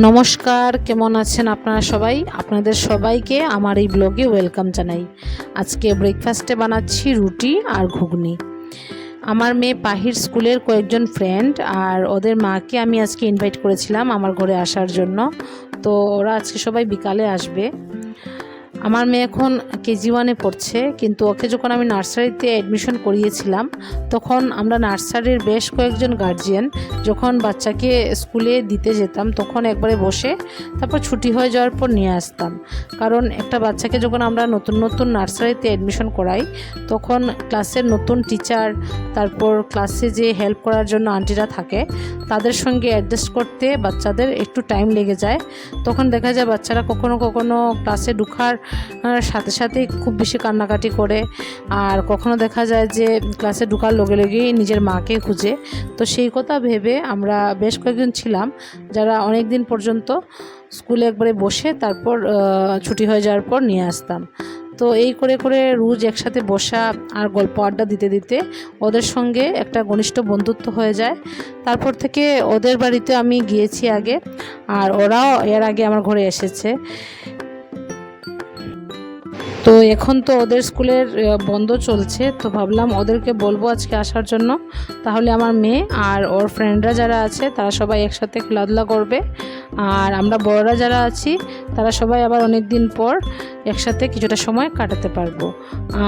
নমস্কার, কেমন আছেন আপনারা সবাই? আপনাদের সবাইকে আমার এই ব্লগে ওয়েলকাম জানাই। আজকে ব্রেকফাস্টে বানাচ্ছি রুটি আর ঘুগনি। আমার মেয়ে পাহির স্কুলের কয়েকজন ফ্রেন্ড আর ওদের মাকে আমি আজকে ইনভাইট করেছিলাম আমার ঘরে আসার জন্য। তো ওরা আজকে সবাই বিকালে আসবে। আমার মেয়ে এখন কেজি 1-এ পড়ছে, কিন্তু ওকে যখন আমি নার্সারিতে অ্যাডমিশন করিয়েছিলাম তখন আমরা নার্সারির বেশ কয়েকজন গার্জিয়ান যখন বাচ্চাকে স্কুলে দিতে যেতাম তখন একবারে বসে তারপর ছুটি হয়ে যাওয়ার পর নিয়ে আসতাম। কারণ একটা বাচ্চাকে যখন আমরা নতুন নতুন নার্সারিতে অ্যাডমিশন করাই তখন ক্লাসের নতুন টিচার, তারপর ক্লাসে যে হেল্প করার জন্য আন্টিরা থাকে তাদের সঙ্গে অ্যাডজাস্ট করতে বাচ্চাদের একটু টাইম লেগে যায়। তখন দেখা যায় বাচ্চারা কখনো কখনো ক্লাসে ঢোকার সাথে সাথে খুব বেশি কান্নাকাটি করে, আর কখনো দেখা যায় যে ক্লাসে ঢোকার লগে লগেই নিজের মাকে খুঁজে। তো সেই কথা ভেবে আমরা বেশ কয়েকজন ছিলাম যারা অনেক দিন পর্যন্ত স্কুলে একবারে বসে তারপর ছুটি হয়ে যাওয়ার পর নিয়ে আসতাম। তো এই করে করে রোজ একসাথে বসা আর গল্প আড্ডা দিতে দিতে ওদের সঙ্গে একটা ঘনিষ্ঠ বন্ধুত্ব হয়ে যায়। তারপর থেকে ওদের বাড়িতে আমি গিয়েছি আগে, আর ওরাও এর আগে আমার ঘরে এসেছে। তো এখন তো ওদের স্কুলের বন্ধ চলছে, তো ভাবলাম ওদেরকে বলবো আজকে আসার জন্য। তাহলে আমার মেয়ে আর ওর ফ্রেন্ডরা যারা আছে তারা সবাই একসাথে খেলাধুলা করবে, আর আমরা বড়রা যারা আছি তারা সবাই আবার অনেক দিন পর একসাথে কিছুটা সময় কাটাতে পারবো।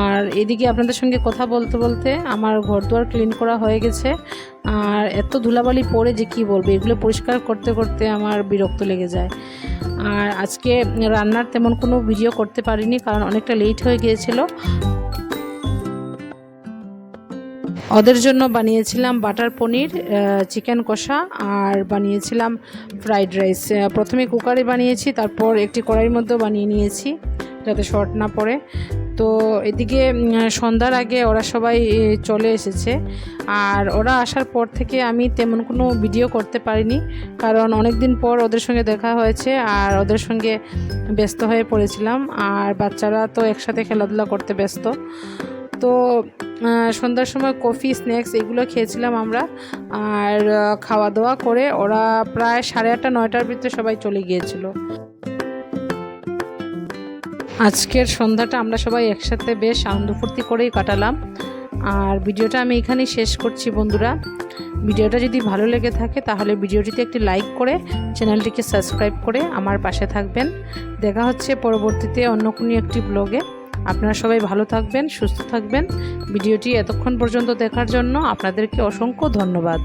আর এদিকে আপনাদের সঙ্গে কথা বলতে বলতে আমার ঘরদুয়ার ক্লিন করা হয়ে গেছে, আর এত ধুলাবালি পড়ে যে কি বলবো, এগুলো পরিষ্কার করতে করতে আমার বিরক্ত লেগে যায়। আর আজকে রান্নার তেমন কোনো ভিডিও করতে পারিনি কারণ অনেকটা লেট হয়ে গিয়েছিল। ওদের জন্য বানিয়েছিলাম বাটার পনির, চিকেন কষা, আর বানিয়েছিলাম ফ্রাইড রাইস। প্রথমে কুকারে বানিয়েছি, তারপর একটি কড়াইয়ের মধ্যেও বানিয়ে নিয়েছি যাতে শর্ট না পড়ে। তো এদিকে সন্ধ্যার আগে ওরা সবাই চলে এসেছে, আর ওরা আসার পর থেকে আমি তেমন কোনো ভিডিও করতে পারিনি কারণ অনেক দিন পর ওদের সঙ্গে দেখা হয়েছে আর ওদের সঙ্গে ব্যস্ত হয়ে পড়েছিলাম, আর বাচ্চারা তো একসাথে খেলাধুলা করতে ব্যস্ত। তো সন্ধ্যার সময় কফি, স্ন্যাক্স এগুলো খেয়েছিলাম আমরা, আর খাওয়া দাওয়া করে ওরা প্রায় 8:30-9টার ভিতরে সবাই চলে গিয়েছিল। আজকের সন্ধ্যাটা আমরা সবাই একসাথে বেশ আনন্দ ফুর্তি করেই কাটালাম। আর ভিডিওটা আমি এখানেই শেষ করছি বন্ধুরা। ভিডিওটা যদি ভালো লেগে থাকে তাহলে ভিডিওটিতে একটি লাইক করে চ্যানেলটিকে সাবস্ক্রাইব করে আমার পাশে থাকবেন। দেখা হচ্ছে পরবর্তীতে অন্য কোনো একটি ব্লগে। আপনারা সবাই ভালো থাকবেন, সুস্থ থাকবেন। ভিডিওটি এতক্ষণ পর্যন্ত দেখার জন্য আপনাদেরকে অসংখ্য ধন্যবাদ।